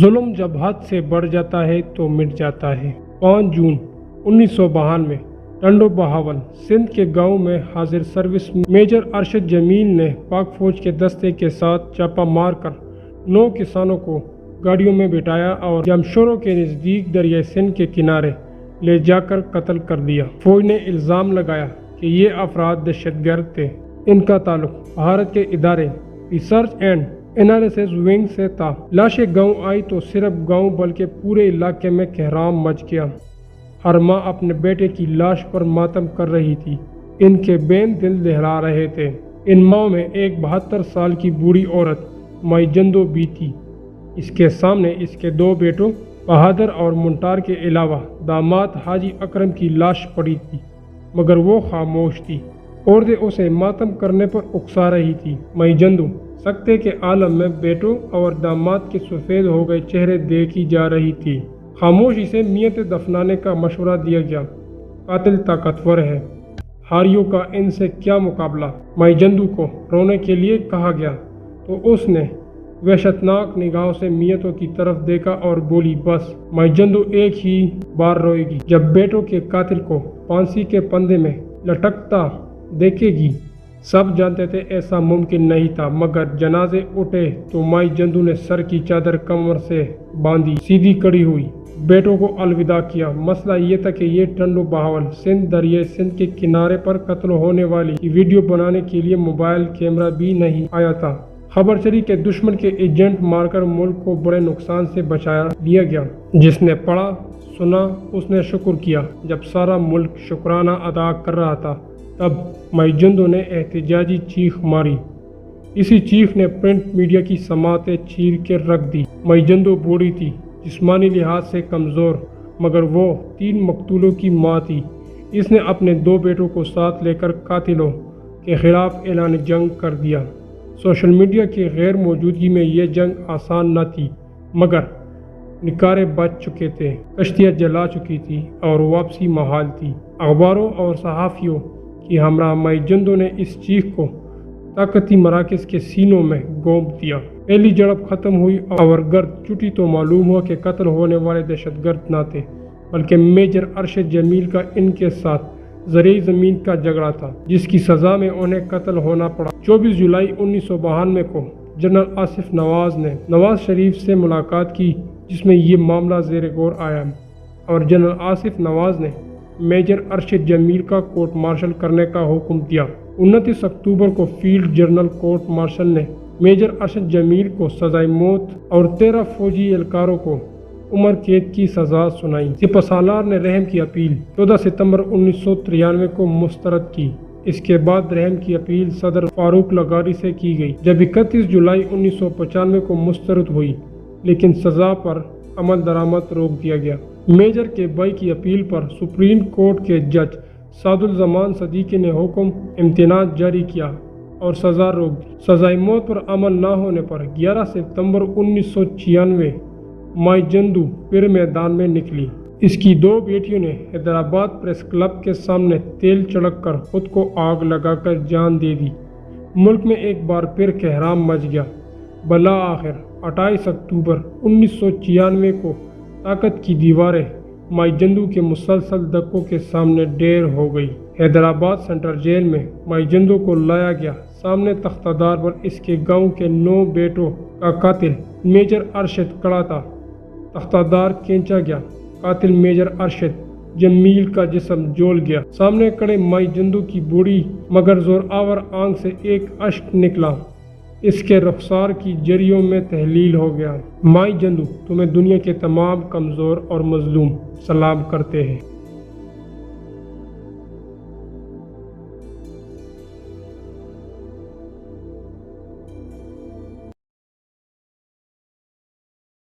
ظلم جب حد سے بڑھ جاتا ہے تو مٹ جاتا ہے۔ 5 جون 1992 ٹنڈو بہاول سندھ کے گاؤں میں حاضر سروس میجر ارشد جمیل نے پاک فوج کے دستے کے ساتھ چھاپہ مار کر 9 کسانوں کو گاڑیوں میں بٹھایا اور جمشورو کے نزدیک دریائے سندھ کے کنارے لے جا کر قتل کر دیا۔ فوج نے الزام لگایا کہ یہ افراد دہشت گرد تھے۔ ان کا تعلق بھارت کے ادارے ریسرچ اینڈ انالیسس ونگ سے تھا۔ لاشیں گاؤں آئی تو صرف گاؤں بلکہ پورے علاقے میں کہرام مچ گیا۔ ہر ماں اپنے بیٹے کی لاش پر ماتم کر رہی تھی۔ ان کے بین دل دہلا رہے تھے۔ ان ماؤں میں ایک 72 سال کی بوڑھی عورت مائی جندو بھی تھی۔ اس کے سامنے اس کے 2 بیٹوں بہادر اور منٹار کے علاوہ داماد حاجی اکرم کی لاش پڑی تھی، مگر وہ خاموش تھی۔ عورتیں اسے ماتم کرنے پر اکسا رہی تھی۔ مائی جندو سکتے کے عالم میں بیٹوں اور داماد کے سفید ہو گئے چہرے دیکھی جا رہی تھی۔ خاموشی سے میت دفنانے کا مشورہ دیا گیا۔ قاتل طاقتور ہے، ہاریوں کا ان سے کیا مقابلہ؟ مائی جندو کو رونے کے لیے کہا گیا تو اس نے وحشتناک نگاہوں سے میتوں کی طرف دیکھا اور بولی، بس مائی جندو ایک ہی بار روئے گی جب بیٹوں کے قاتل کو پھانسی کے پھندے میں لٹکتا دیکھے گی۔ سب جانتے تھے ایسا ممکن نہیں تھا، مگر جنازے اٹھے تو مائی جندو نے سر کی چادر کمر سے باندھی، سیدھی کڑی ہوئی، بیٹوں کو الوداع کیا۔ مسئلہ یہ تھا کہ یہ ٹنڈو بہاول سندھ دریائے سندھ کے کنارے پر قتل ہونے والی کی ویڈیو بنانے کے لیے موبائل کیمرہ بھی نہیں آیا تھا۔ خبر چلی کہ دشمن کے ایجنٹ مار کر ملک کو بڑے نقصان سے بچا لیا گیا۔ جس نے پڑھا سنا اس نے شکر کیا۔ جب سارا ملک شکرانہ ادا کر رہا تھا تب مائی جندو نے احتجاجی چیخ ماری۔ اسی چیخ نے پرنٹ میڈیا کی سماعتیں چیر کے رکھ دی۔ مائی جندو بوڑھی تھی، جسمانی لحاظ سے کمزور، مگر وہ 3 مقتولوں کی ماں تھی۔ اس نے اپنے 2 بیٹوں کو ساتھ لے کر قاتلوں کے خلاف اعلان جنگ کر دیا۔ سوشل میڈیا کی غیر موجودگی میں یہ جنگ آسان نہ تھی، مگر نکارے بچ چکے تھے، کشتیاں جلا چکی تھی اور واپسی محال تھی۔ اخباروں اور صحافیوں کی ہمراہ مائی جندو نے اس چیخ کو طاقتی مراکز کے سینوں میں گونپ دیا۔ پہلی جھڑپ ختم ہوئی اور گرد چٹی تو معلوم ہوا کہ قتل ہونے والے دہشت گرد نہ تھے، بلکہ میجر ارشد جمیل کا ان کے ساتھ زرعی زمین کا جھگڑا تھا، جس کی سزا میں انہیں قتل ہونا پڑا۔ 24 جولائی 1992 کو جنرل آصف نواز نے نواز شریف سے ملاقات کی، جس میں یہ معاملہ زیر غور آیا اور جنرل آصف نواز نے میجر ارشد جمیل کا کورٹ مارشل کرنے کا حکم دیا۔ 29 اکتوبر کو فیلڈ جنرل کورٹ مارشل نے میجر ارشد جمیل کو سزائے موت اور 13 فوجی اہلکاروں کو عمر قید کی سزا سنائی۔ سپہ سالار نے رحم کی اپیل 14 ستمبر 1993 کو مسترد کی۔ اس کے بعد رحم کی اپیل صدر فاروق لغاری سے کی گئی، جب 31 جولائی 1995 کو مسترد ہوئی، لیکن سزا پر عمل درآمد روک دیا گیا۔ میجر کے بھائی کی اپیل پر سپریم کورٹ کے جج سعد الزمان صدیقی نے حکم امتناع جاری کیا اور سزا روک دی۔ سزائے موت پر عمل نہ ہونے پر 11 ستمبر 1996 مائی جندو پھر میدان میں نکلی۔ اس کی 2 بیٹیوں نے حیدرآباد پریس کلب کے سامنے تیل چھڑک کر خود کو آگ لگا کر جان دے دی۔ ملک میں ایک بار پھر کہرام مچ گیا۔ بالآخر 28 اکتوبر 1996 کو طاقت کی دیواریں مائی جندو کے مسلسل دھکوں کے سامنے ڈھیر ہو گئی۔ حیدرآباد سینٹرل جیل میں مائی جندو کو لایا گیا۔ سامنے تختہ دار پر اس کے گاؤں کے 9 بیٹوں کا قاتل میجر ارشد کھڑا تھا۔ تختہ دار کھینچا گیا، قاتل میجر ارشد جمیل کا جسم جول گیا۔ سامنے کھڑے مائی جندو کی بوڑھی مگر زور آور آنکھ سے ایک اشک نکلا، اس کے رخسار کی جریوں میں تحلیل ہو گیا۔ مائی جندو تمہیں دنیا کے تمام کمزور اور مظلوم سلام کرتے ہیں۔